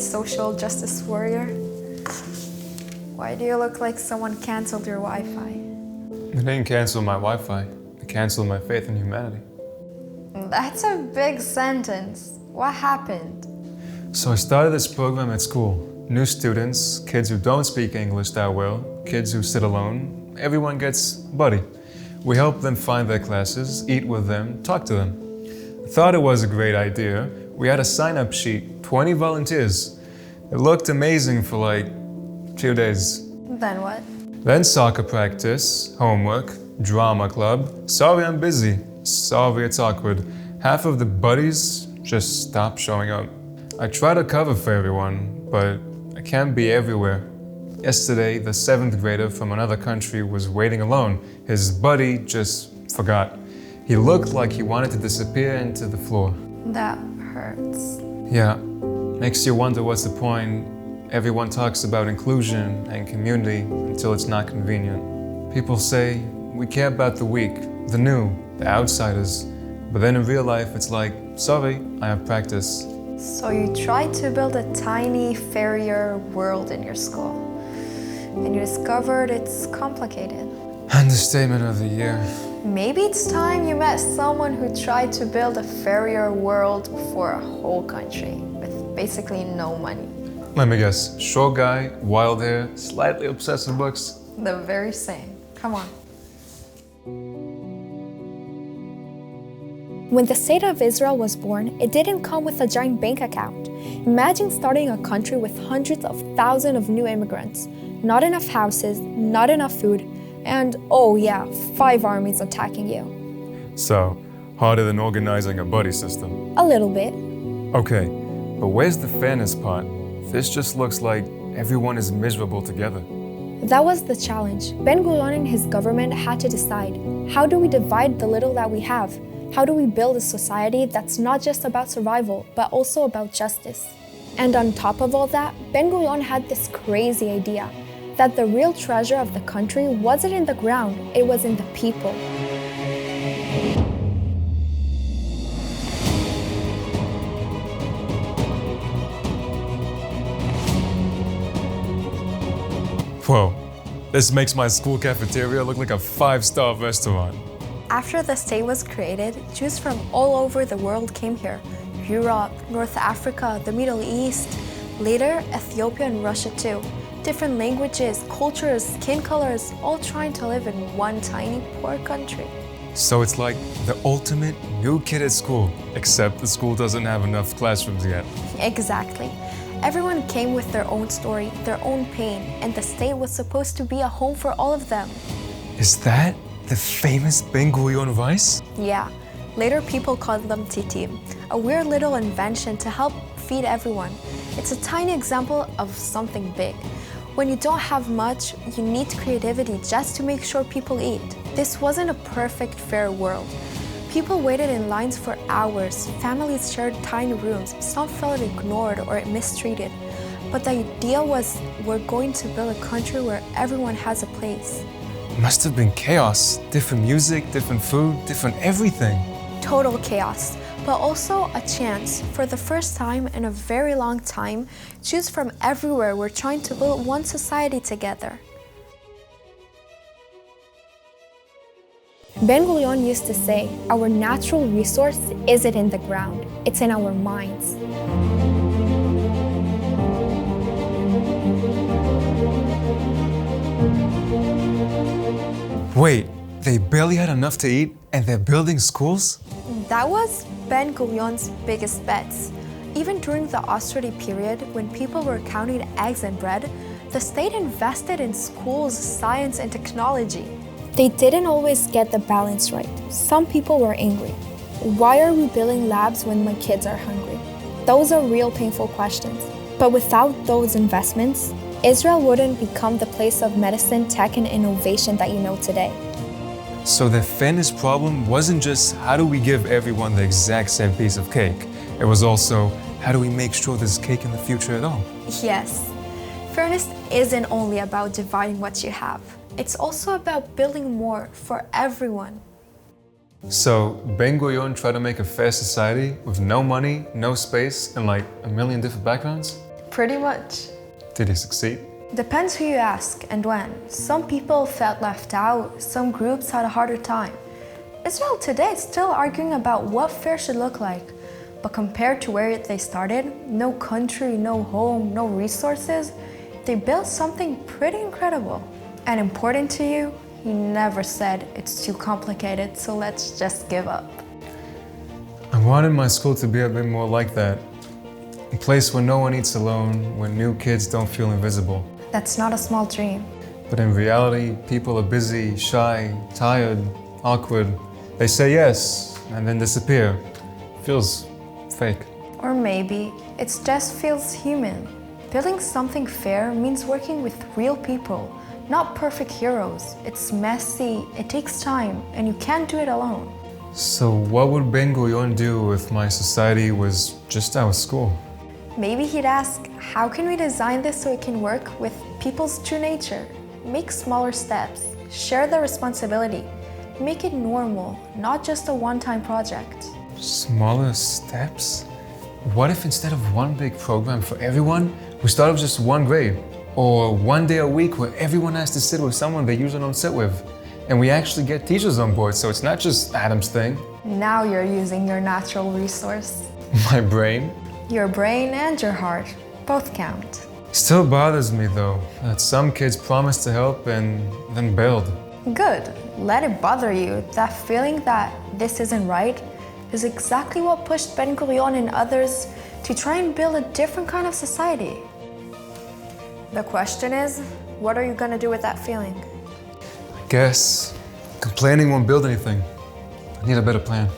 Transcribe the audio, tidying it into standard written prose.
social justice warrior. Why do you look like someone canceled your Wi-Fi? It didn't cancel my Wi-Fi. It canceled my faith in humanity. That's a big sentence. What happened? So I started this program at school. New students, kids who don't speak English that well, kids who sit alone, everyone gets buddy. We help them find their classes, eat with them, talk to them. I thought it was a great idea. We had a sign-up sheet, 20 volunteers. It looked amazing for like 2 days. Then what? Then soccer practice, homework, drama club. Sorry I'm busy. Sorry it's awkward. Half of the buddies just stop showing up. I try to cover for everyone, but I can't be everywhere. Yesterday, the 7th grader from another country was waiting alone. His buddy just forgot. He looked like he wanted to disappear into the floor. That hurts. Yeah, makes you wonder what's the point. Everyone talks about inclusion and community until it's not convenient. People say, we care about the weak, the new, the outsiders. But then in real life, it's like, sorry, I have practice. So you tried to build a tiny, fairer world in your school. And you discovered it's complicated. Understatement of the year. Maybe it's time you met someone who tried to build a fairer world for a whole country with basically no money. Let me guess, short guy, wild hair, slightly obsessed with books. The very same. Come on. When the state of Israel was born, it didn't come with a giant bank account. Imagine starting a country with hundreds of thousands of new immigrants, not enough houses, not enough food, and oh yeah, 5 armies attacking you. So, harder than organizing a buddy system. A little bit. Okay, but where's the fairness part? This just looks like everyone is miserable together. That was the challenge. Ben-Gurion and his government had to decide, how do we divide the little that we have? How do we build a society that's not just about survival, but also about justice? And on top of all that, Ben-Gurion had this crazy idea that the real treasure of the country wasn't in the ground, it was in the people. Whoa, this makes my school cafeteria look like a 5-star restaurant. After the state was created, Jews from all over the world came here. Europe, North Africa, the Middle East, later Ethiopia and Russia too. Different languages, cultures, skin colors, all trying to live in one tiny, poor country. So it's like the ultimate new kid at school, except the school doesn't have enough classrooms yet. Exactly. Everyone came with their own story, their own pain, and the state was supposed to be a home for all of them. Is that the famous Ben-Gurion rice? Yeah. Later people called them titim, a weird little invention to help feed everyone. It's a tiny example of something big. When you don't have much, you need creativity just to make sure people eat. This wasn't a perfect, fair world. People waited in lines for hours, families shared tiny rooms, some felt ignored or mistreated. But the idea was, we're going to build a country where everyone has a place. Must have been chaos. Different music, different food, different everything. Total chaos, but also a chance. For the first time in a very long time, Jews from everywhere were trying to build one society together. Ben-Gurion used to say, our natural resource isn't in the ground, it's in our minds. Wait, they barely had enough to eat and they're building schools? That was Ben-Gurion's biggest bets. Even during the austerity period, when people were counting eggs and bread, the state invested in schools, science, and technology. They didn't always get the balance right. Some people were angry. Why are we building labs when my kids are hungry? Those are real painful questions. But without those investments, Israel wouldn't become the place of medicine, tech, and innovation that you know today. So the fairness problem wasn't just how do we give everyone the exact same piece of cake? It was also how do we make sure there's cake in the future at all? Yes. Fairness isn't only about dividing what you have. It's also about building more for everyone. So Ben-Gurion tried to make a fair society with no money, no space, and like a million different backgrounds? Pretty much. Did he succeed? Depends who you ask and when. Some people felt left out, some groups had a harder time. Israel today is still arguing about what fair should look like. But compared to where they started, no country, no home, no resources, they built something pretty incredible. And important to you, he never said it's too complicated, so let's just give up. I wanted my school to be a bit more like that. A place where no one eats alone, where new kids don't feel invisible. That's not a small dream. But in reality, people are busy, shy, tired, awkward. They say yes, and then disappear. Feels fake. Or maybe it just feels human. Building something fair means working with real people, not perfect heroes. It's messy, it takes time, and you can't do it alone. So what would Ben-Gurion do if my society was just our school? Maybe he'd ask, how can we design this so it can work with people's true nature? Make smaller steps, share the responsibility, make it normal, not just a one-time project. Smaller steps? What if instead of one big program for everyone, we start with just one grade? Or one day a week where everyone has to sit with someone they usually don't sit with? And we actually get teachers on board, so it's not just Adam's thing. Now you're using your natural resource. My brain? Your brain and your heart, both count. Still bothers me though, that some kids promised to help and then bailed. Good, let it bother you. That feeling that this isn't right is exactly what pushed Ben-Gurion and others to try and build a different kind of society. The question is, what are you gonna do with that feeling? I guess complaining won't build anything. I need a better plan.